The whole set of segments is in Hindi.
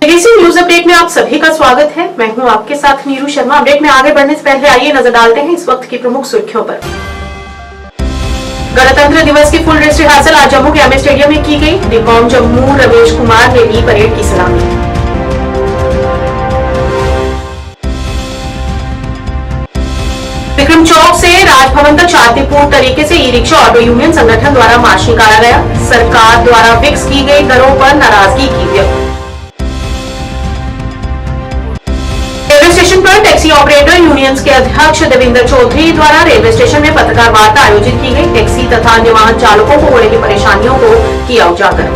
एबीसी न्यूज अपडेट में आप सभी का स्वागत है। मैं हूं आपके साथ नीरू शर्मा। अपडेट में आगे बढ़ने से पहले आइए नजर डालते हैं इस वक्त की प्रमुख सुर्खियों पर। गणतंत्र दिवस की फुल ड्रेस रिहर्सल आज जम्मू के एमए स्टेडियम में की गई। डीकॉम जम्मू रमेश कुमार ने ली परेड की सलामी। विक्रम चौक से राजभवन तक शांतिपूर्ण तरीके से ई रिक्शा ऑटो यूनियन संगठन द्वारा मार्च निकाला गया। सरकार द्वारा फिक्स की गई दरों पर नाराजगी की व्यक्त। रेलवे स्टेशन पर टैक्सी ऑपरेटर यूनियंस के अध्यक्ष देवेंद्र चौधरी द्वारा रेलवे स्टेशन में पत्रकार वार्ता आयोजित की गई। टैक्सी तथा अन्य वाहन चालकों को हो रही परेशानियों को किया उजागर।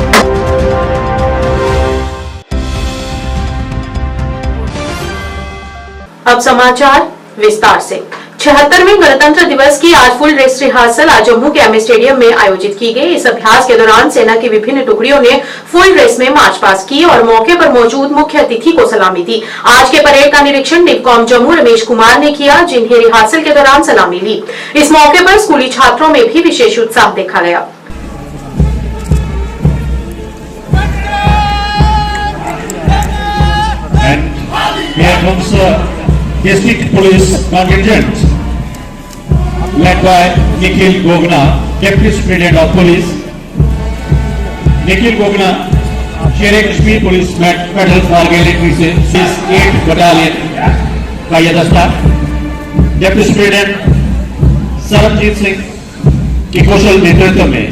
अब समाचार विस्तार से। 76वें गणतंत्र दिवस की आज फुल ड्रेस रिहर्सल आज जम्मू के एमए स्टेडियम में आयोजित की गई। इस अभ्यास के दौरान सेना की विभिन्न टुकड़ियों ने फुल ड्रेस में मार्च पास्ट की और मौके पर मौजूद मुख्य अतिथि को सलामी दी। आज के परेड का निरीक्षण डिपकॉम जम्मू रमेश कुमार ने किया, जिन्हें रिहर्सल के दौरान सलामी ली। इस मौके पर स्कूली छात्रों में भी विशेष उत्साह देखा गया। District Police Contingent led by Nikhil Gogna, Deputy Superintendent of Police. Nikhil Gogna, Sher Kashmir Police Medal Margalitri से 8 Battalion का यह दस्ता Deputy Superintendent सरबजीत सिंह के कौशल नेतृत्व में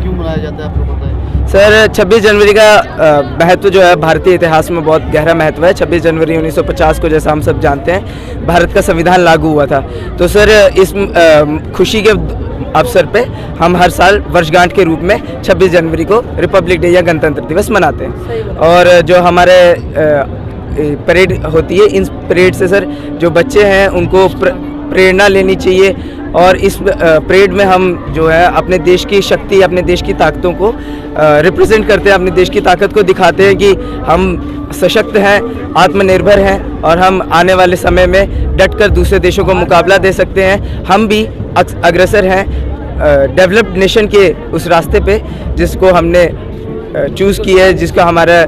क्यों मनाया जाता है, आपको पता है? सर, 26 जनवरी का महत्व जो है भारतीय इतिहास में बहुत गहरा महत्व है। 26 जनवरी 1950 को जैसा हम सब जानते हैं भारत का संविधान लागू हुआ था। तो सर इस खुशी के अवसर पे हम हर साल वर्षगांठ के रूप में 26 जनवरी को रिपब्लिक डे या गणतंत्र दिवस मनाते हैं। और जो हमारे परेड होती है, इन परेड से सर जो बच्चे हैं उनको प्रेरणा लेनी चाहिए। और इस परेड में हम जो है अपने देश की शक्ति, अपने देश की ताकतों को रिप्रेजेंट करते हैं, अपने देश की ताकत को दिखाते हैं कि हम सशक्त हैं, आत्मनिर्भर हैं और हम आने वाले समय में डटकर दूसरे देशों को मुकाबला दे सकते हैं। हम भी अग्रसर हैं डेवलप्ड नेशन के उस रास्ते पे जिसको हमने चूज़ किया है, जिसका हमारा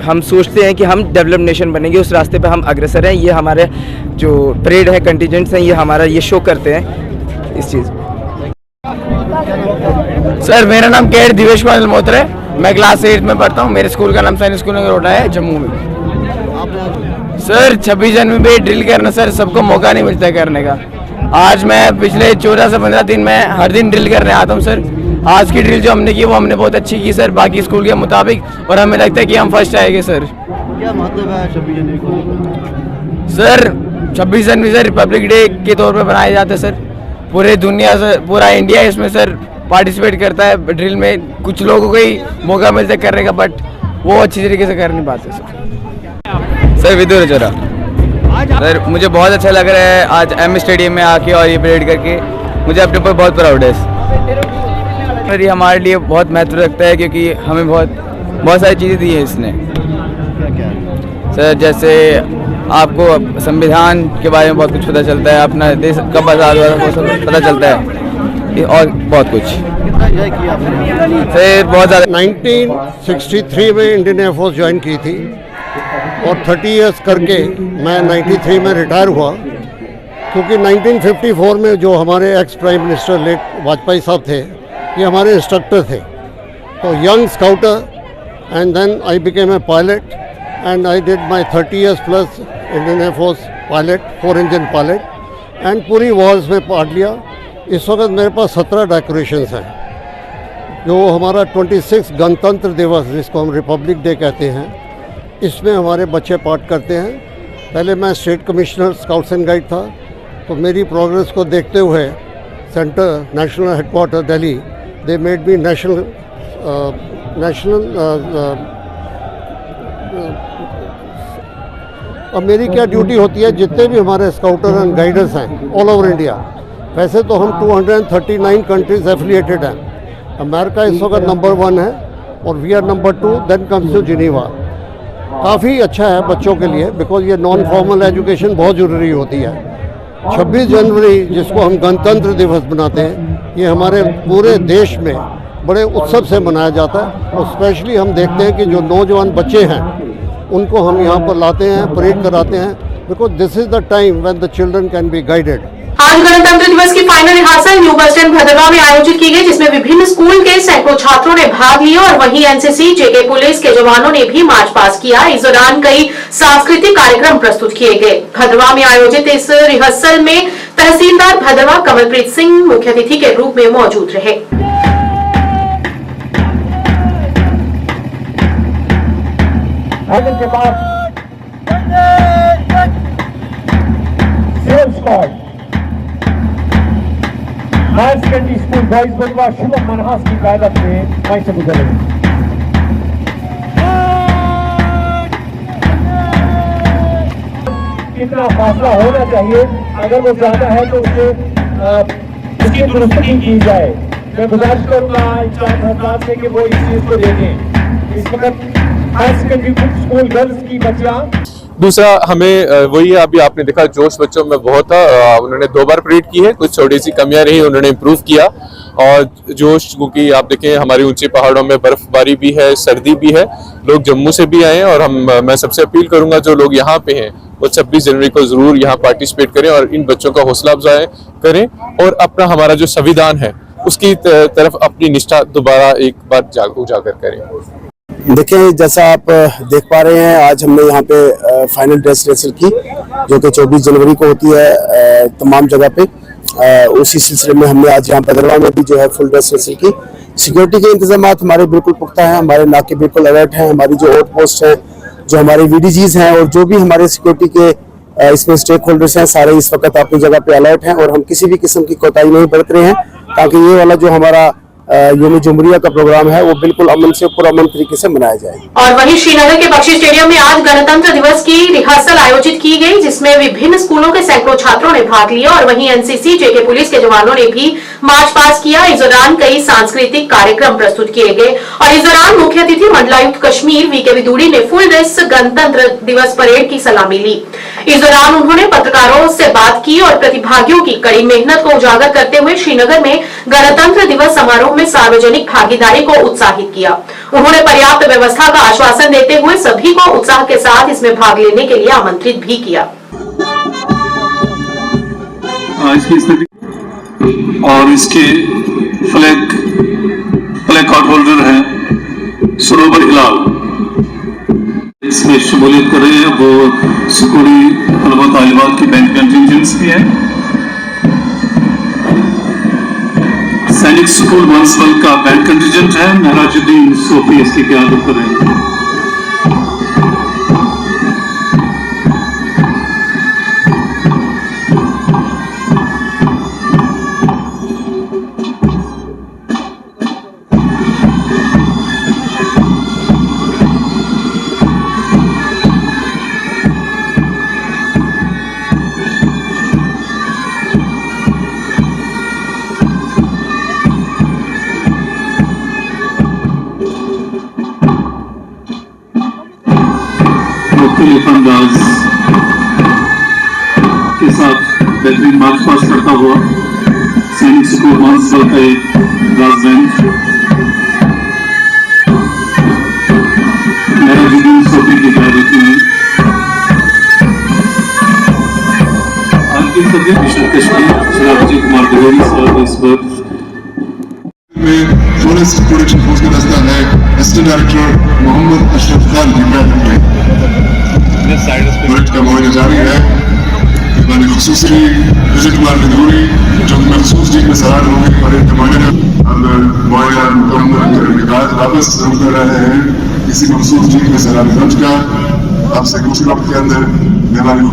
हम सोचते हैं कि हम डेवलप नेशन बनेंगे, उस रास्ते पे हम अग्रसर हैं। ये हमारे जो परेड है, कंटिजेंट्स हैं, ये हमारा ये शो करते हैं इस चीज़। सर, मेरा नाम केड दिवेश कुमार मल्होत्रा है। मैं क्लास 8 में पढ़ता हूँ। मेरे स्कूल का नाम सैनिक स्कूल नगरोटा है जम्मू में। सर, 26 जनवरी पे ड्रिल करना सर सबको मौका नहीं मिलता है करने का। आज मैं पिछले 14 से 15 दिन में हर दिन ड्रिल करने आता हूँ सर। आज की ड्रिल जो हमने की वो हमने बहुत अच्छी की सर, बाकी स्कूल के मुताबिक, और हमें लगता है कि हम फर्स्ट आएंगे सर। क्या महत्व है 26 जनवरी को? सर, 26 जनवरी सर रिपब्लिक डे के तौर पे बनाया जाता है सर। पूरे दुनिया से, पूरा इंडिया इसमें सर पार्टिसिपेट करता है ड्रिल में। कुछ लोगों को ही मौका मिलता है करने का, बट वो अच्छी तरीके से कर नहीं पाते sir. Sir, Vidur Chaura sir, मुझे बहुत अच्छा लग रहा है आज एम स्टेडियम में आके और ये परेड करके। मुझे अपने ऊपर बहुत प्राउड है। ये हमारे लिए बहुत महत्व रखता है क्योंकि हमें बहुत सारी चीज़ें दी हैं इसने। सर, जैसे आपको संविधान के बारे में बहुत कुछ पता चलता है, अपना देश कब आज़ाद हुआ वो सब पता चलता है और बहुत कुछ। सर, बहुत ज़्यादा। 1963 में इंडियन एयरफोर्स ज्वाइन की थी और 30 इयर्स करके मैं 93 में रिटायर हुआ, क्योंकि 1954 में जो हमारे ex prime minister late Vajpayee साहब थे, ये हमारे इंस्ट्रक्टर थे। तो young scouter and then I became a pilot and I did my 30 years plus Indian air force pilot, 4 engine pilot, and पूरी वॉर्स में पार्ट लिया। इस वक्त मेरे पास 17 डेकोरेशंस हैं। जो हमारा 26 गणतंत्र दिवस, जिसको हम रिपब्लिक डे कहते हैं, इसमें हमारे बच्चे पार्ट करते हैं। पहले मैं state commissioner scouts and guide था, तो मेरी प्रोग्रेस को देखते हुए centre national headquarter Delhi, they made me national अब मेरी क्या ड्यूटी होती है, जितने भी हमारे स्काउटर एंड गाइडर्स हैं ऑल ओवर इंडिया, वैसे तो हम 239 कंट्रीज एफिलिएटेड हैं। अमेरिका इस वक्त नंबर 1 है और we are number 2, then comes to Geneva. काफ़ी अच्छा है बच्चों के लिए, बिकॉज ये नॉन फॉर्मल एजुकेशन बहुत ज़रूरी होती है। 26 जनवरी जिसको हम गणतंत्र दिवस मनाते हैं, ये हमारे पूरे देश में बड़े उत्सव से मनाया जाता है। और स्पेशली हम देखते हैं कि जो नौजवान बच्चे हैं उनको हम यहाँ पर लाते हैं, परेड कराते हैं, because this is the time when the children can be guided. आज गणतंत्र दिवस की final rehearsal new bus stand Bhadrawa में आयोजित की गई, जिसमें विभिन्न स्कूल के सैकड़ों छात्रों ने भाग लिया और वहीं एनसीसी, जेके पुलिस के जवानों ने भी मार्च पास किया। इस दौरान कई सांस्कृतिक कार्यक्रम प्रस्तुत किए गए। भद्रवा में आयोजित इस रिहर्सल में तहसीलदार भद्रवा कमलप्रीत सिंह मुख्य अतिथि के रूप में मौजूद रहे। के बाद हायर सेकेंडरी स्कूल बॉयज बंधवा शुभम मनहास की क्यादत में वहीं से गुजरेंगे। कितना फासला होना चाहिए, अगर वो ज्यादा है तो उसकी दुरुस्ती की जाए। मैं गुजारिश करूंगा इंचार्ज हजरात से कि वो इस चीज को देखें। इस वक्त हायर सेकेंडरी स्कूल गर्ल्स की बच्चियां। दूसरा हमें वही है, अभी आपने देखा जोश बच्चों में बहुत था। उन्होंने 2 बार परेड की है, कुछ छोटी सी कमियां रही, उन्होंने इम्प्रूव किया। और जोश क्योंकि आप देखें हमारे ऊंचे पहाड़ों में बर्फबारी भी है, सर्दी भी है, लोग जम्मू से भी आए हैं। और मैं सबसे अपील करूंगा जो लोग यहाँ पे हैं वो 26 जनवरी को जरूर यहाँ पार्टिसिपेट करें और इन बच्चों का हौसला अफजाई करें और अपना हमारा जो संविधान है उसकी तरफ अपनी निष्ठा दोबारा एक बार उजागर करें। देखिए, जैसा आप देख पा रहे हैं, आज हमने यहाँ पे फाइनल ड्रेस रिहर्सल की जो कि 24 जनवरी को होती है तमाम जगह पे। उसी सिलसिले में हमने आज यहाँ भद्रवा में भी जो है फुल ड्रेस रिहर्सल की। सिक्योरिटी के इंतजाम हमारे बिल्कुल पुख्ता हैं, हमारे नाके बिल्कुल अलर्ट हैं, हमारी जो आउट पोस्ट है, जो हमारे VDGs हैं और जो भी हमारे सिक्योरिटी के इसमें स्टेक होल्डर्स हैं, सारे इस वक्त अपनी जगह पे अलर्ट हैं और हम किसी भी किस्म की कोताही नहीं बरत रहे हैं ताकि ये वाला जो हमारा यौम जुमहूरिया का प्रोग्राम है वो बिल्कुल अमन से पुरअमन तरीके से मनाया जाए। और वहीं श्रीनगर के बख्शी स्टेडियम में आज गणतंत्र दिवस की रिहर्सल आयोजित की गई, जिसमें विभिन्न स्कूलों के सैकड़ों छात्रों ने भाग लिया और वहीं एनसीसी, जेके पुलिस के जवानों ने भी मार्च पास किया। इस दौरान कई सांस्कृतिक कार्यक्रम प्रस्तुत किए गए और इस दौरान मुख्य अतिथि मंडलायुक्त कश्मीर वीके विदुड़ी ने फुल ड्रेस गणतंत्र दिवस परेड की सलामी ली। इस दौरान उन्होंने पत्रकारों से बात की और प्रतिभागियों की कड़ी मेहनत को उजागर करते हुए श्रीनगर में गणतंत्र दिवस समारोह में सार्वजनिक भागीदारी को उत्साहित किया। उन्होंने पर्याप्त व्यवस्था का आश्वासन देते हुए सभी को उत्साह के साथ इसमें भाग लेने के लिए आमंत्रित भी किया। आज की स्थिति और इसके फ्लैग कार्ड होल्डर हैं सरोवर हिलाल, इसमें शमूलियत कर रहे हैं वो स्कूली तलबा तालिबात की बैंक कंटिंजेंट्स भी हैं। सैनिक स्कूल बंसवाल का बैंक कंटिजेंट है, महराजुद्दीन सोफी इसकी क़यादत कर रहे हैं। अंदाज के साथ बेहतरीन मार्च पास करता हुआ सैनिक स्कूल बंसवाल का एक ब्रास बैंड महराजुद्दीन सोफी की क़यादत में आज के सभी मिशन कश्मीर श्री अजय कुमार गहलोत साहब इस वक्त में फॉरेस्ट प्रोटेक्शन फोर्स का दस्ता है असिस्टेंट डायरेक्टर मोहम्मद अशरफ खान की क़यादत में परेड का मुआयना जारी है। मैंने खुसूसी विजय कुमार विदुड़ी जो मखसूस जीत में सराहना होगी परेड का मुआयना मुकम्मल वापस शुरू कर रहे हैं किसी मखसूस जीत में सराहना गंज का। आपसे कुछ वक्त के अंदर मेहमानी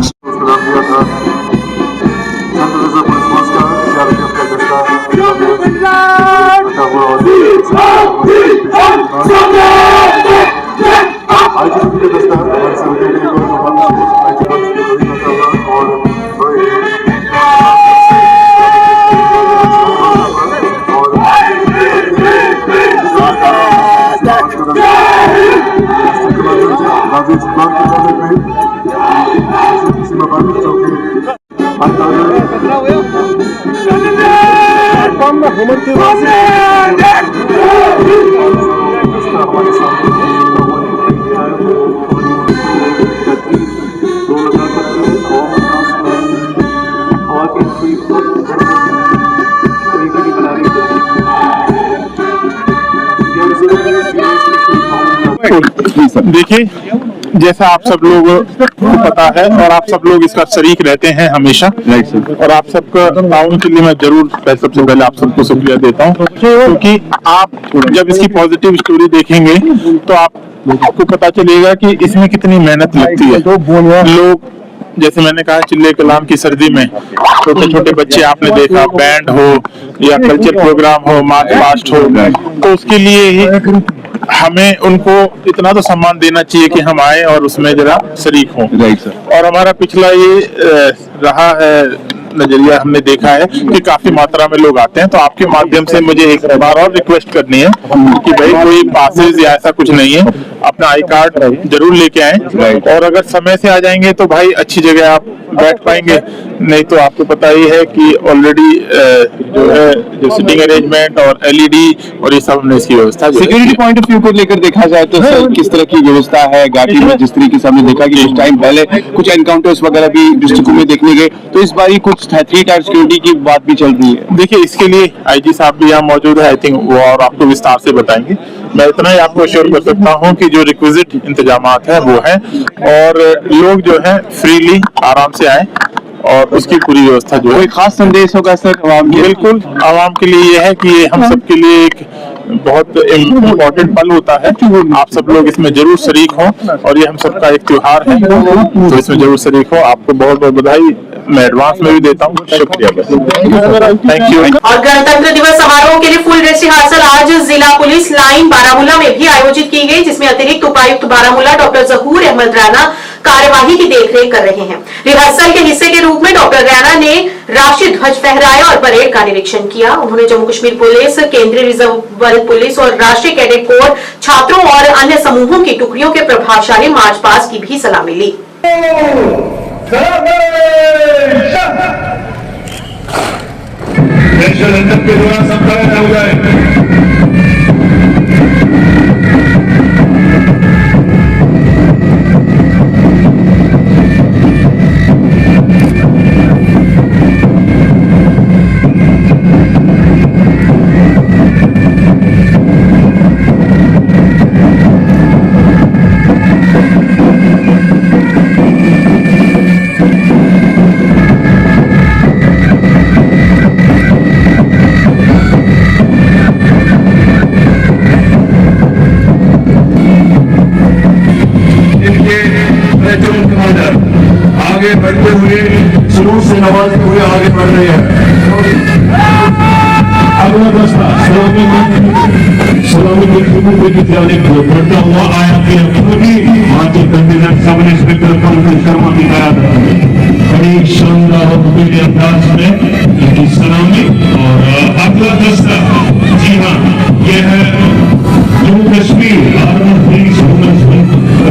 देखिए, जैसा आप सब लोग को पता है और आप सब लोग इसका शरीक रहते हैं हमेशा, और आप सबका ताउन के लिए मैं जरूर सबसे पहले आप सबको शुक्रिया देता हूँ, क्योंकि आप जब इसकी पॉजिटिव स्टोरी देखेंगे तो आपको पता चलेगा कि इसमें कितनी मेहनत लगती है। लोग, जैसे मैंने कहा, चिल्ले कलाम की सर्दी में छोटे छोटे बच्चे आपने देखा, बैंड हो या कल्चर प्रोग्राम हो, मार्च पास्ट हो, तो उसके लिए ही हमें उनको इतना तो सम्मान देना चाहिए कि हम आए और उसमें जरा शरीक हों। और हमारा पिछला ये रहा है नजरिया, हमने देखा है कि काफी मात्रा में लोग आते हैं। तो आपके माध्यम से मुझे एक बार और रिक्वेस्ट करनी है कि भाई कोई पासेज या ऐसा कुछ नहीं है, अपना आई कार्ड जरूर लेके आए, और अगर समय से आ जाएंगे तो भाई अच्छी जगह आप बैठ पाएंगे, नहीं तो आपको पता ही है कि ऑलरेडी जो है जो सिटिंग अरेंजमेंट और एलईडी और ये सब हमने इसकी व्यवस्था। सिक्योरिटी पॉइंट ऑफ व्यू को लेकर देखा जाए तो सर किस तरह की व्यवस्था है घाटी में? जिस तरीके से हमने देखा कि कुछ टाइम पहले कुछ एनकाउंटर्स वगैरह भी डिस्ट्रिक्ट में देखने गए, तो इस बार कुछ 3 टायर सिक्योरिटी की बात भी चल रही है। देखिए, इसके लिए आईजी साहब भी यहाँ मौजूद है, आई थिंक वो और आपको विस्तार से बताएंगे। मैं इतना ही आपको अश्योर कर सकता हूँ कि जो रिक्विजिट इंतजामात है वो है, और लोग जो है फ्रीली आराम से आए और उसकी पूरी व्यवस्था जो है। कोई खास संदेश होगा सर आवाम के? बिल्कुल, आवाम के लिए ये है कि ये हम सब के लिए एक बहुत इम्पोर्टेंट पल होता है। आप सब लोग इसमें जरूर शरीक हों, और ये हम सबका एक त्योहार है, तो इसमें जरूर शरीक हो। आपको बहुत बहुत बधाई मैं एडवांस में भी देता हूँ। शुक्रिया, थैंक यू। और गणतंत्र दिवस समारोह के लिए फुल ड्रेस रिहर्सल आज जिला पुलिस लाइन बारामूला में भी आयोजित की गई, जिसमें अतिरिक्त उपायुक्त बारामूला डॉक्टर जहूर अहमद राणा कार्यवाही की देखरेख कर रहे हैं। रिहर्सल के हिस्से के रूप में डॉक्टर राणा ने राष्ट्रीय ध्वज फहराया और परेड का निरीक्षण किया। उन्होंने जम्मू कश्मीर पुलिस, केंद्रीय रिजर्व बल पुलिस और राष्ट्रीय कैडेट कोर छात्रों और अन्य समूहों की टुकड़ियों के प्रभावशाली मार्च पास्ट की भी सलामी ली। के दौरान सब खड़ा हो जाए। आगे बढ़ते हुए शुरू से नवाज हुए आगे बढ़ रहे हैं। अगला दस्ता सलामी विद्यालय को बढ़ता हुआ आया मात्र candidate sub inspector Pankaj Sharma की कयादत बड़ी शानदार और भव्य अभ्यास में इनकी सलामी। और अगला दस्ता, जी हाँ, यह है Jammu Kashmir armed police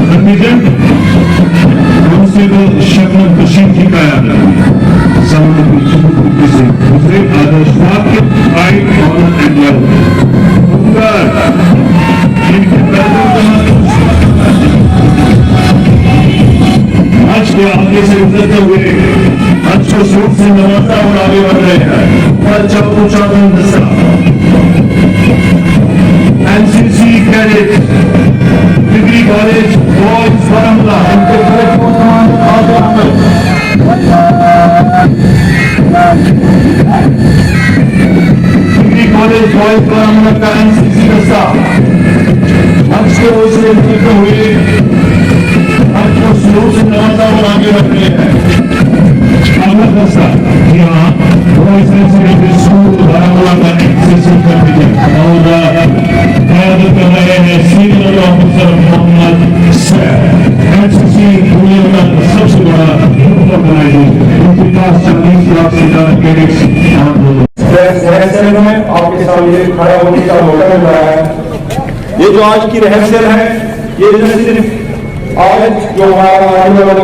contingent Shabnam Bashir की कयादत दूसरे आदर्श वाक्य फाइट ऑनर एंड लव। आज के आगे से गुजरते हुए आज को सूट से नवाजा और आगे बढ़ रहे हैं। NCC cadet degree college boys Baramulla, degree college boys Baramulla का एनसीसी दस्ता मंच के ओर से निकलते हुए मंच को स्लो से नवाजा और आगे बढ़ रहे हैं। अगला दस्ता, जी हाँ, बॉयज रेसिडेंशियल स्कूल बारामूला का एनसीसी कंटिजेंट और कयादत कर रहे हैं senior officer Mohammad Saif. NCC दुनिया का सबसे बड़ा ग्रुप ऑर्गेनाइजेशन, उनके पास 40 लाख से ज्यादा कैडेट्स में आपके सामने खड़ा होने का मौका मिल रहा है। ये जो आज की रिहर्सल है, ये न सिर्फ आज जो हमारा आने वाला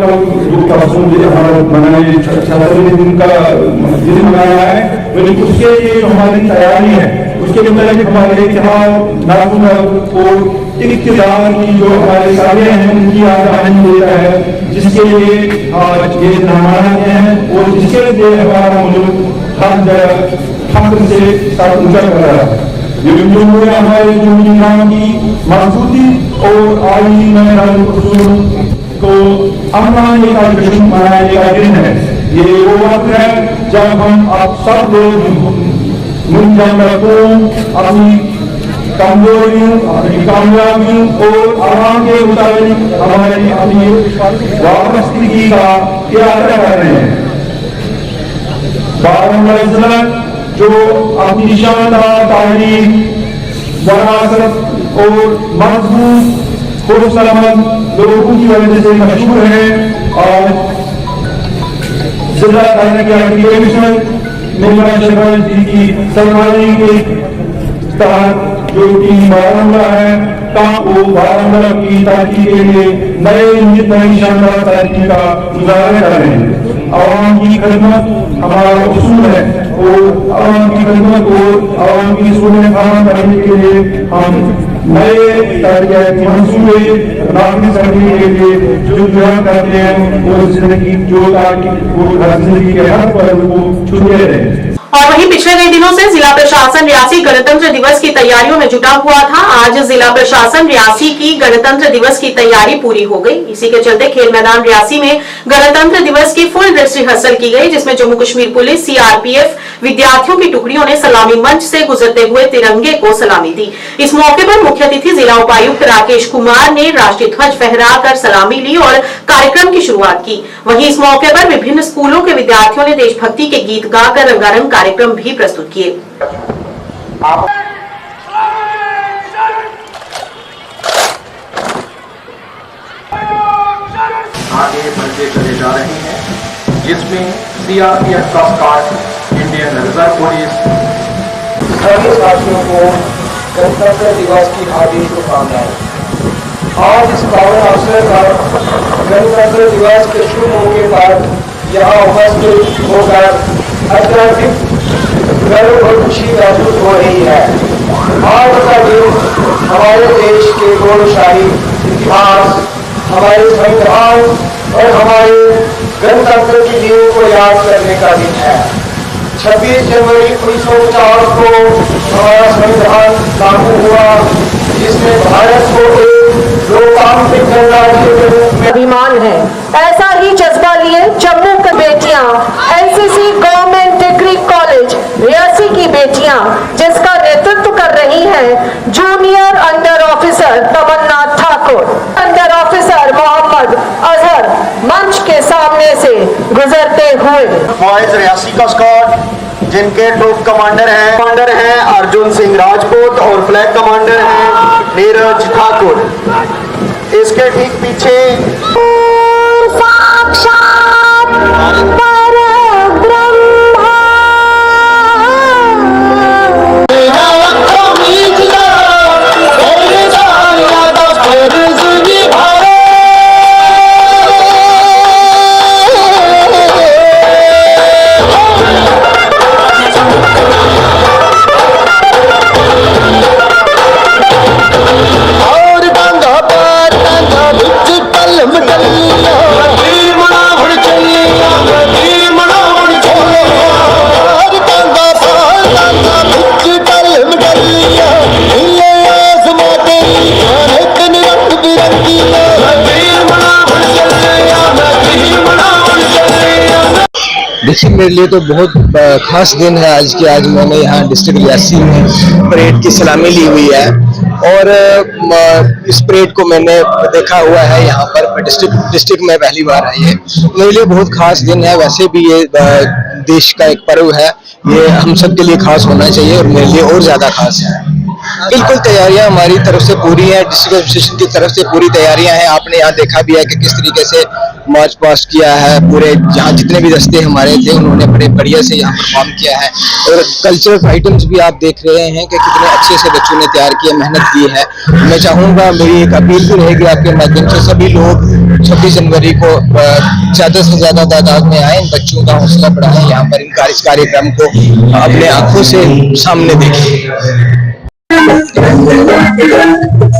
हमारा बनाए दिन का दिन मनाया है, लेकिन उसके लिए जो हमारी तैयारी है उसके मुताबिक हमारे यहाँ नागुन और इक्तिदार की जो हमारे सारे हैं उनकी आगाही देता है, जिसके लिए आज ये मनाया गया है और जिसके लिए हमारा मुल्क हर जगह फख्र से सर ऊंचा कर रहा है। ये हमारे जो निजाम की मजबूती और आईनी को अमनाने का जश्न मनाने का दिन है। ये वो वक्त है जब हम आप सब लोग मुंजामतों, अपनी कमजोरियों, अपनी कामयाबियों और आवाम के मुताबिक हमारी अपनी वापसी का इरादा कर रहे हैं। बारामूला जिला जो अपनी शानदार तारीख, विरासत और मजबूत खुशसलामत लोगों की वजह से मशहूर है, और जिला कमिश्नर निर्मला शर्मा जी की सरमाई के तहत जो टीम बारामूला है वो बारामूला की तरक्की के लिए नई शानदार तरक्की का मुजाहरा कर रहे हैं। आवाम की खिदमत हमारा उसूल है और आवाम की खिदमत और आवाम की सुविधाएं फराहम करने के लिए हम नए तरक्की मंसूबे नाफिज करने के लिए जो करते हैं और जिंदगी जो जिंदगी के हर पहलू को छूते रहे। और वहीं पिछले कई दिनों से जिला प्रशासन रियासी गणतंत्र दिवस की तैयारियों में जुटा हुआ था। आज जिला प्रशासन रियासी की गणतंत्र दिवस की तैयारी पूरी हो गई। इसी के चलते खेल मैदान रियासी में गणतंत्र दिवस की फुल ड्रेस रिहर्सल की गई, जिसमें जम्मू कश्मीर पुलिस, सीआरपीएफ विद्यार्थियों की टुकड़ियों ने सलामी मंच से गुजरते हुए तिरंगे को सलामी दी। इस मौके पर मुख्य अतिथि जिला उपायुक्त राकेश कुमार ने राष्ट्रीय ध्वज फहराकर सलामी ली और कार्यक्रम की शुरुआत की। वहीं इस मौके पर विभिन्न स्कूलों के विद्यार्थियों ने देशभक्ति के गीत गाकर रंगारंग कार्यक्रम भी प्रस्तुत किए। आगे बढ़ते चले जा रहे हैं, जिसमें सीआरपीएफ का स्क्वाड, इंडियन रिजर्व पुलिस, सभी साथियों को गणतंत्र दिवस की हार्दिक शुभकामनाएं। आज इस पावन अवसर पर गणतंत्र दिवस के शुभ मौके पर यहाँ उपस्थित होकर अत्यधिक गर्व और खुशी महसूस हो रही है। आज का दिन हमारे देश के गौरवशाली इतिहास, हमारे संविधान और हमारे गणतंत्र की नींव को याद करने का दिन है। 26 जनवरी 1950 को हमारा संविधान लागू हुआ, जिसमें भारत को एक लोकतांत्रिक गणराज्य के रूप में अभिमान है। ऐसा ही जज्बा लिए जम्मू की बेटियां, NCC government degree college Reasi की बेटियां, जिसका नेतृत्व कर रही हैं जूनियर अंडर ऑफिसर तमन्ना ठाकुर, अंडर ऑफिसर मोहम्मद अजहर, मंच के सामने से गुजरते हुए। बॉयज रियासी का स्क्वाड, जिनके ट्रूप कमांडर हैं अर्जुन सिंह राजपूत और फ्लैग कमांडर हैं नीरज ठाकुर। इसके ठीक पीछे साक्षात परब्रह्म देखिए, मेरे लिए तो बहुत खास दिन है आज की। आज मैंने यहाँ डिस्ट्रिक्ट रियासी में परेड की सलामी ली हुई है और इस परेड को मैंने देखा हुआ है यहाँ पर। डिस्ट्रिक्ट में पहली बार आई है, मेरे लिए बहुत खास दिन है। वैसे भी ये देश का एक पर्व है, ये हम सब के लिए खास होना चाहिए और मेरे लिए और ज्यादा खास है। बिल्कुल तैयारियां हमारी तरफ से पूरी हैं, डिस्ट्रिक्ट एडमिनिस्ट्रेशन की तरफ से पूरी तैयारियां हैं। आपने यहाँ देखा भी है कि किस तरीके से मार्च पास्ट किया है। पूरे जहाँ जितने भी दस्ते हमारे थे उन्होंने बड़े बढ़िया से यहाँ परफॉर्म किया है। और कल्चरल आइटम्स भी आप देख रहे हैं कि कितने अच्छे से बच्चों ने तैयार किया, मेहनत की है। मैं चाहूँगा, मेरी एक अपील भी रहेगी आपके माध्यम से, सभी लोग 26 जनवरी को ज़्यादा से ज़्यादा तादाद में आए, इन बच्चों का हौसला बढ़ाएं, यहाँ पर इस कार्यक्रम को अपने आंखों से सामने देखें।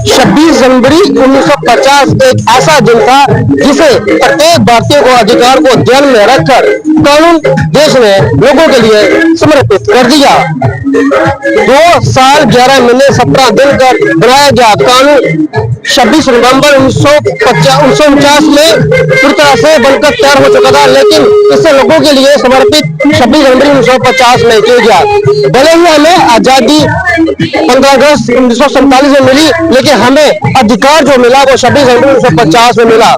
26 जनवरी 1950 एक ऐसा दिन था जिसे प्रत्येक भारतीय को अधिकार को ध्यान में रखकर कानून देश ने लोगों के लिए समर्पित कर दिया। 2 साल 11 महीने 17 दिन का बनाया गया कानून 26 नवंबर 1949 में पूरी तरह से बनकर तैयार हो चुका था, लेकिन इसे लोगों के लिए समर्पित 26 जनवरी 1950 में किया गया। भले ही हमें आजादी 15 अगस्त 1947 में मिली, लेकिन हमें अधिकार जो मिला वो 26 जनवरी 1950 में मिला।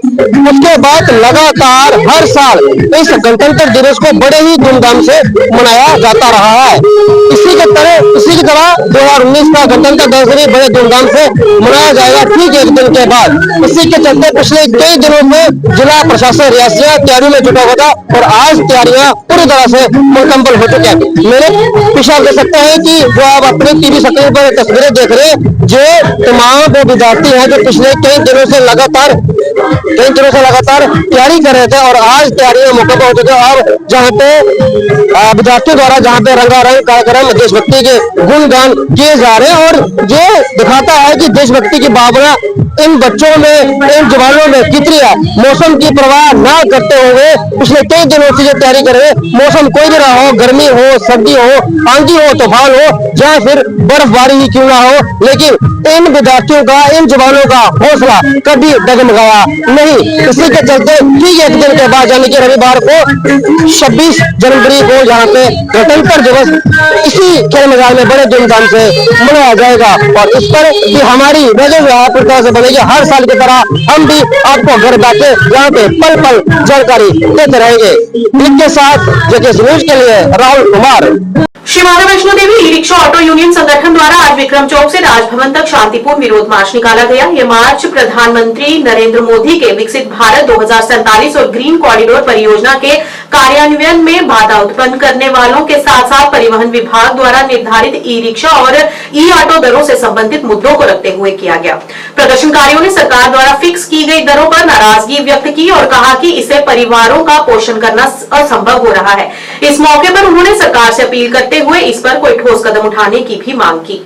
उसके बाद लगातार हर साल इस गणतंत्र दिवस को बड़े ही धूमधाम से मनाया जाता रहा है। इसी की तरह 2019 का गणतंत्र दिवस भी बड़े धूमधाम से मनाया जाएगा ठीक एक दिन के बाद। इसी के चलते पिछले कई दिनों में जिला प्रशासन रियासत तैयारी में जुटा हुआ था और आज तैयारियां पूरी तरह से मुकम्मल हो चुकी है। मेरे पीछे आप देख सकते हैं कि जो आप अपने टीवी स्क्रीन पर तस्वीरें देख रहे हैं, जो तमाम वो विद्यार्थी हैं जो पिछले कई दिनों से लगातार तैयारी कर रहे थे और आज तैयारियां मुकम्मल हो चुकी है। अब जहाँ पे विद्यार्थियों द्वारा जहाँ पे रंगारंग कार्यक्रम देशभक्ति के गुणगान किए जा रहे हैं और ये दिखाता है कि देशभक्ति की भावना इन बच्चों में, इन जवानों में कितनी है। मौसम की परवाह न करते हुए पिछले कई दिनों से ये तैयारी कर रहे हैं। मौसम कोई भी रहा हो, गर्मी हो, सर्दी हो, आंधी हो, तूफान हो या फिर बर्फबारी ही क्यों ना हो, लेकिन इन विद्यार्थियों का, इन जवानों का हौसला कभी डगमगाया नहीं। इसी के चलते ठीक एक दिन के बाद यानी कि रविवार को 26 जनवरी को यहाँ पे गणतंत्र दिवस इसी खेल मैदान में बड़े धूमधाम से मनाया जाएगा और इस पर भी हमारी नजर प्रकार से बनेगी। हर साल की तरह हम भी आपको घर बैठे यहाँ पे पल पल जानकारी देते रहेंगे। इनके साथ जेके न्यूज के लिए Rahul Kumar. Shri Mata Vaishno Devi e rickshaw auto union संगठन द्वारा आज विक्रम चौक से राजभवन तक शांतिपूर्ण विरोध मार्च निकाला गया। ये मार्च प्रधानमंत्री नरेंद्र मोदी के विकसित भारत 2047 और ग्रीन कॉरिडोर परियोजना के कार्यान्वयन में बाधा उत्पन्न करने वालों के साथ साथ परिवहन विभाग द्वारा निर्धारित ई रिक्शा और ई ऑटो दरों से संबंधित मुद्दों को रखते हुए किया गया। प्रदर्शनकारियों ने सरकार द्वारा फिक्स की गई दरों पर नाराजगी व्यक्त की और कहा कि इससे परिवारों का पोषण करना असंभव हो रहा है। इस मौके पर उन्होंने सरकार से अपील करते हुए इस पर कोई ठोस कदम उठाने की भी मांग की।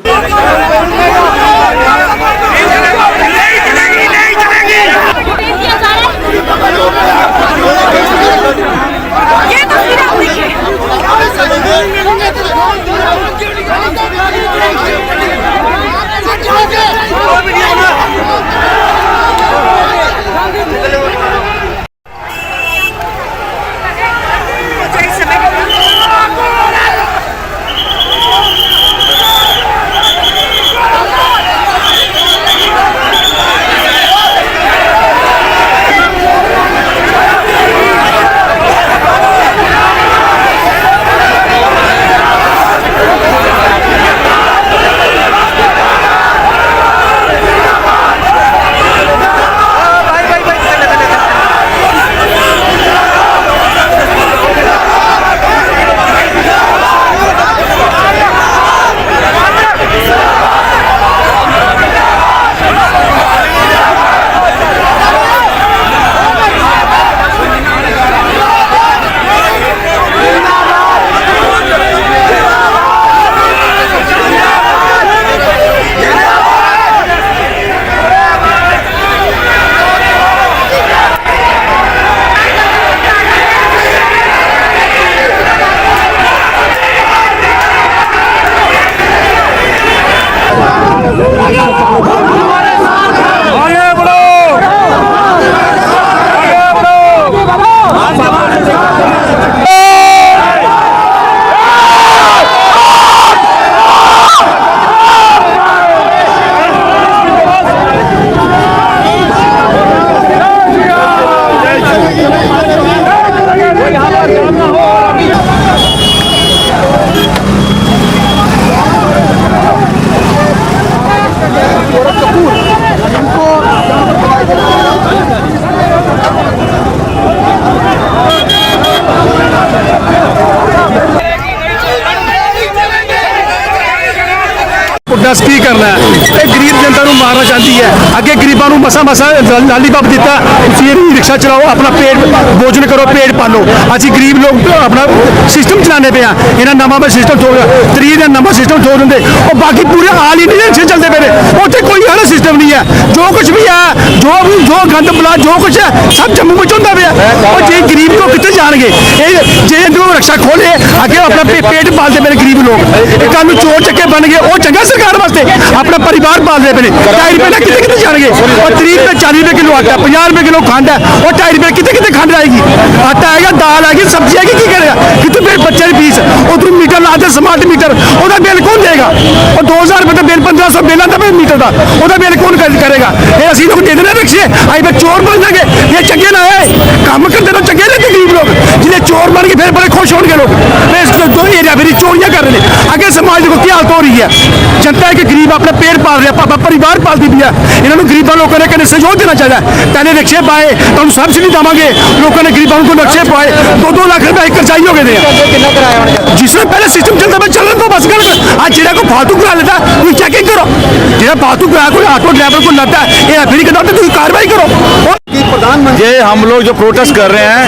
करना है। ਇਹ ਗਰੀਬ ਜਨਤਾ ਨੂੰ ਮਾਰਨਾ ਚਾਹੁੰਦੀ ਹੈ। ਅੱਗੇ ਗਰੀਬਾਂ ਨੂੰ ਮਸਾ ਲਾਲੀਪਾਪ ਦਿੱਤਾ, ਤੁਸੀਂ ਇਹ ਰਿਕਸ਼ਾ ਚਲਾਓ, ਆਪਣਾ ਪੇਟ ਭੋਜਨ ਕਰੋ, ਪੇਟ ਪਾਲੋ। ਅਸੀਂ ਗਰੀਬ ਲੋਕ ਆਪਣਾ ਸਿਸਟਮ ਚਲਾਉਂਦੇ ਪਏ ਆ। ਇਹਨਾਂ ਨਵਾਂ ਸਿਸਟਮ ਤੋੜ 3 ਦਾ ਨਵਾਂ ਸਿਸਟਮ ਤੋੜ ਦਿੰਦੇ, ਉਹ ਬਾਕੀ ਪੂਰੇ ਆਲ ਇੰਡੀਆ ਚ ਚੱਲਦੇ ਪਏ ਨੇ। ਉੱਥੇ ਕੋਈ ਇਹੋ ਸਿਸਟਮ ਨਹੀਂ ਹੈ। ਜੋ ਕੁਝ ਵੀ ਹੈ, ਜੋ ਗੰਦ ਬਲਾ ਜੋ ਕੁਝ ਹੈ, ਸਭ ਜੰਮੂ ਵਿੱਚ ਹੁੰਦਾ ਪਿਆ। ਉਹ ਜੇ ਗਰੀਬ ਲੋਕ ਕਿੱਥੇ ਜਾਣਗੇ? ਇਹ ਜੇ ਇਹਨੂੰ ਰਕਸ਼ਾ ਖੋਲੇ ਅੱਗੇ ਆਪਣਾ ਪੇਟ ਪਾਲਦੇ ਪਏ ਗਰੀਬ ਲੋਕ। ਇਹ ਕੱਲ ਨੂੰ ਚੋਰ ਚੱਕੇ ਬਣ ਗਏ, ਉਹ ਚੰਗਾ ਸਰਕਾਰ ਵਾਸਤੇ ਆਪਣਾ ਪਰਿਵਾਰ ਪਾਲਦੇ ਪਏ ਨੇ। 2.5 ਰੁਪਏ ਨਾਲ ਕਿੱਥੇ ਜਾਣਗੇ? ਉਹ 30 ਰੁਪਏ 40 ਰੁਪਏ ਕਿਲੋ ਆਟਾ, 50 ਰੁਪਏ ਕਿਲੋ ਖੰਡ ਹੈ, ਉਹ 2.5 ਰੁਪਏ ਕਿੱਥੇ ਖੰਡ ਆਏਗੀ? ਆਟਾ ਆਏਗਾ, ਦਾਲ ਆਏਗੀ, ਸਬਜ਼ੀ ਆਏਗੀ, ਕੀ ਕਰੇਗਾ? ਕਿਤੇ ਮੇਰੇ ਬੱਚੇ ਦੀ ਫੀਸ ਉਧਰ ਮੀਟਰ ਲਾਦੇ, ਸਮਾਰਟ ਮੀਟਰ, ਉਹਦਾ ਬਿੱਲ ਕੌਣ ਦੇਗਾ? ਉਹ 2000 ਰੁਪਏ ਦਾ ਬਿੱਲ, 1500 ਬਿੱਲ ਆਉਂਦਾ ਪਿਆ ਮੀਟਰ ਦਾ, ਉਹਦਾ ਬਿੱਲ ਕੌਣ ਕਰੇਗਾ? ਇਹ ਅਸੀਂ ਲੋਕ ਦੇ ਦੇਣਾ ਰਿਕਸ਼ੇ, ਅਸੀਂ ਫਿਰ ਚੋਰ ਬਣ ਜਾਗੇ। ਇਹ ਚੰਗੇ ਨਾ ਹੈ, ਕੰਮ ਕਰਦੇ ਤਾਂ ਚੰਗੇ ਲੱਗਦੇ ਗਰੀਬ ਲੋਕ। ਜਿਹਨੇ ਚੋਰ ਬਣ ਕੇ ਫਿਰ ਬੜੇ ਖੁਸ਼ ਹੋਣਗੇ ਲੋਕ। ਦੋ ਏਰੀਆ ਫਿਰ ਚੋਰੀਆਂ ਕਰ ਰਹੇ ਨੇ। ਅੱਗੇ ਸਮਾਜ ਦੇਖੋ ਕੀ ਹਾਲਤ ਹੋ ਰਹੀ ਹੈ। जनता है कि गरीब अपना पेट पाल रहा है, परिवार पालती भी है। इन्होंने गरीबों लोगों ने कहने सहयोग देना चाहिए। पहले रिक्शे पाए तो हम सब्सिडी देवांगे, लोगों ने गरीबों को नक्शे पाए 2-2 लाख रुपए कर्जाई हो गए थे। जिसमें पहले सिस्टम चलता है चलन तो बस कर। आज जिला को फालतू करा लेता है कोई चेकिंग करो, जिला फालतू करा कोई ऑटो ड्राइवर को लगता है ये फिर करता है तो कार्रवाई करो। ये हम लोग जो प्रोटेस्ट कर रहे हैं,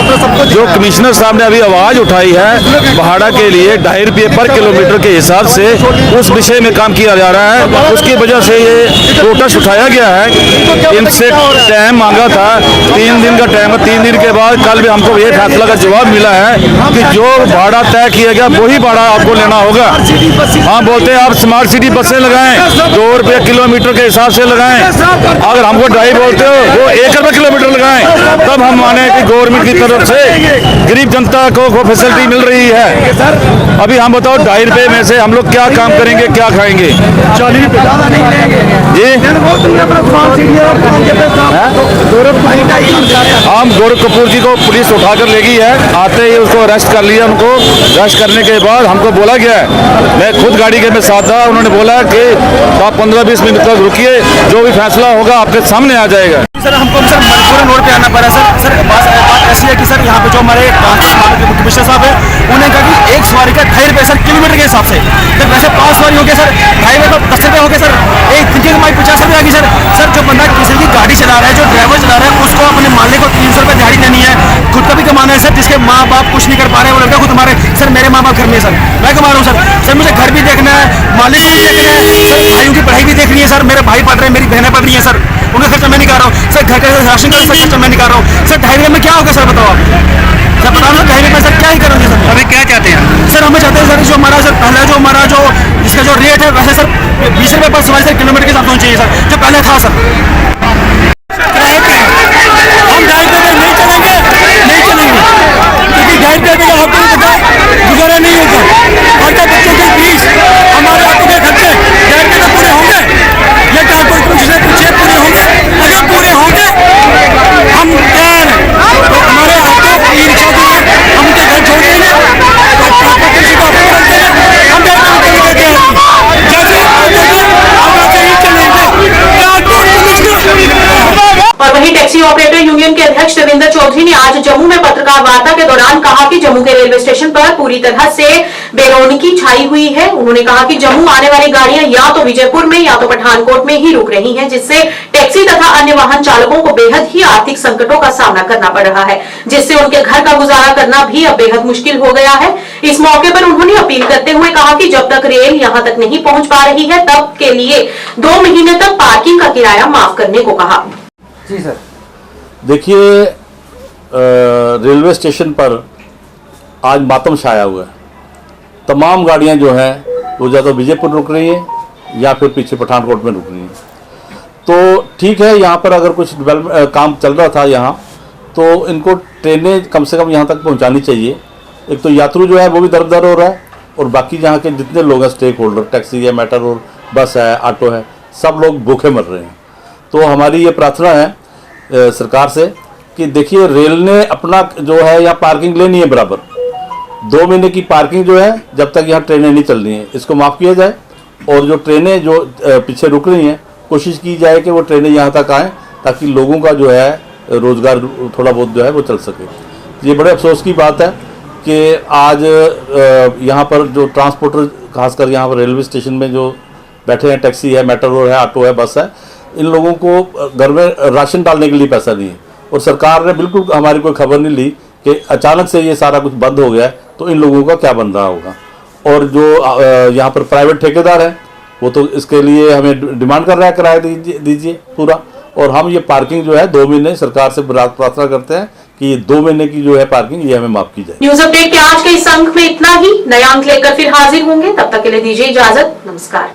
जो कमिश्नर साहब ने अभी आवाज उठाई है भाड़ा के लिए 2.5 रुपये पर किलोमीटर के हिसाब से, उस विषय में काम किया जा रहा है। उसकी वजह से ये प्रोटेस्ट उठाया गया है। इनसे टाइम मांगा था, 3 दिन का टाइम है। 3 दिन के बाद कल भी हमको ये फैसला का जवाब मिला है कि जो भाड़ा तय किया गया वही भाड़ा आपको लेना होगा। हम बोलते हैं आप स्मार्ट सिटी बसें लगाएं, 2 रुपये किलोमीटर के हिसाब से लगाएं। अगर हमको 2.5 बोलते हो वो 1 रुपये किलोमीटर लगाएं, तब हम माने कि गवर्नमेंट की तरफ से गरीब जनता को फैसिलिटी मिल रही है। अभी हम बताओ 2.5 रुपये में से हम लोग क्या काम करेंगे, क्या खाएंगे? 40 रुपये जी। हम गौरव कपूर जी को पुलिस उठाकर ले गई है, आते ही उसको अरेस्ट कर लिया। उनको अरेस्ट करने के बाद हमको बोला गया है, मैं खुद गाड़ी के में साथ था, उन्होंने बोला कि आप 15-20 मिनट तक रुकिए, जो भी फैसला होगा आपके सामने आ जाएगा। सर हमको सर मजबूरन रोड पे आना पड़ा सर। बात ऐसी है कि सर यहाँ पे जो हमारे कमिश्नर साहब है उन्होंने कहा कि एक सवारी का 2.5 रुपये सर किलोमीटर के हिसाब से। जब वैसे 5 सवारी हो गए सर 2.5 रुपये 10 रुपये हो गए सर, एक दिन की कमाई 50 रुपये आ गई सर। सर जो बंदा किसी की गाड़ी चला रहा है, जो ड्राइवर चला रहा है, उसको अपने मालिक को 300 रुपये दिहाड़ी देनी है, खुद का भी कमाना है सर। जिसके माँ बाप कुछ नहीं कर पा रहे हैं वो लड़का खुद हमारे सर, मेरे माँ बाप घर में है सर, मैं कमा रहा हूँ सर। मुझे घर भी देखना है, मालिक भी देखना है सर, भाइयों की पढ़ाई भी देखनी है सर, मेरे भाई पढ़ रहे हैं, मेरी बहनें पढ़ रही हैं सर, उनका खर्चा मैं नहीं कर रहा हूँ सर। घर का राशन का खर्चा मैं नहीं कर रहा हूँ सर। 2.5 रुपये में क्या होगा सर बताओ आप? सर बताओ ना 2.5 रुपये सर क्या ही करोगे सर? अभी क्या चाहते हैं सर? हमें चाहते हैं सर जो हमारा सर पहला जो हमारा जो इसका जो रेट है वैसे सर 20 रुपये पर सवारी सर किलोमीटर के हिसाब से होना चाहिए सर, जो पहले था सर। हम 2.5 रुपये नहीं चलेंगे, नहीं चलेंगे, क्योंकि 2.5 रुपये का आपको गुजारा नहीं होगा। हर का बच्चों की फीस, हमारे ऑटो के खर्चे 2.5 रुपये पूरे होंगे, ये ट्रांसपोर्ट पूछने पूरे होंगे। अगर पूरे होंगे हम तैयार हैं, तो हमारे ऑटो ई रिक्शा जो है हम उनके घर छोड़ देंगे, ट्रांसपोर्टेशन का ऑफर करते हैं, हम 2.5 रुपये देते हैं। जैसे हम वैसे ही चलेंगे। और वहीं टैक्सी ऑपरेटर यूनियन के अध्यक्ष देवेंद्र चौधरी ने आज जम्मू में पत्रकार वार्ता के दौरान कहा कि जम्मू के रेलवे स्टेशन पर पूरी तरह से बेरौनकी छाई हुई है। उन्होंने कहा कि जम्मू आने वाली गाड़ियां या तो विजयपुर में या तो पठानकोट में ही रुक रही हैं, जिससे टैक्सी तथा अन्य वाहन चालकों को बेहद ही आर्थिक संकटों का सामना करना पड़ रहा है, जिससे उनके घर का गुजारा करना भी अब बेहद मुश्किल हो गया है। इस मौके पर उन्होंने अपील करते हुए कहा कि जब तक रेल यहां तक नहीं पहुंच पा रही है तब के लिए 2 महीने तक पार्किंग का किराया माफ करने को कहा। जी सर। देखिए रेलवे स्टेशन पर आज मातम छाया हुआ है। तमाम गाड़ियां जो हैं वो या तो विजयपुर रुक रही हैं या फिर पीछे पठानकोट में रुक रही हैं। तो ठीक है, यहाँ पर अगर कुछ काम चल रहा था यहाँ, तो इनको ट्रेनें कम से कम यहाँ तक पहुँचानी चाहिए। एक तो यात्रु जो है वो भी दर हो रहा है, और बाकी यहाँ के जितने लोग हैं स्टेक होल्डर, टैक्सी है, मेट्रो, बस है, ऑटो है, सब लोग भूखे मर रहे हैं। तो हमारी ये प्रार्थना है सरकार से कि देखिए रेल ने अपना जो है यहाँ पार्किंग लेनी है बराबर। 2 महीने की पार्किंग जो है जब तक यहाँ ट्रेनें नहीं चल रही हैं इसको माफ़ किया जाए, और जो ट्रेनें जो पीछे रुक रही हैं कोशिश की जाए कि वो ट्रेनें यहाँ तक आएँ ताकि लोगों का जो है रोज़गार थोड़ा बहुत जो है वो चल सके। ये बड़े अफसोस की बात है कि आज यहाँ पर जो ट्रांसपोर्टर खासकर यहाँ पर रेलवे स्टेशन में जो बैठे हैं, टैक्सी है, मेट्रो है, ऑटो है, बस है, इन लोगों को घर में राशन डालने के लिए पैसा नहीं है। और सरकार ने बिल्कुल हमारी कोई खबर नहीं ली कि अचानक से ये सारा कुछ बंद हो गया है, तो इन लोगों का क्या बन रहा होगा। और जो यहाँ पर प्राइवेट ठेकेदार हैं वो तो इसके लिए हमें डिमांड कर रहा है, किराया दीजिए पूरा। और हम ये पार्किंग जो है 2 महीने सरकार से प्रार्थना करते हैं कि ये 2 महीने की जो है पार्किंग ये हमें माफ की जाए। न्यूज अपडेट के आज के इस अंक में इतना ही। नया अंक लेकर फिर हाजिर होंगे, तब तक के लिए दीजिए इजाजत। नमस्कार।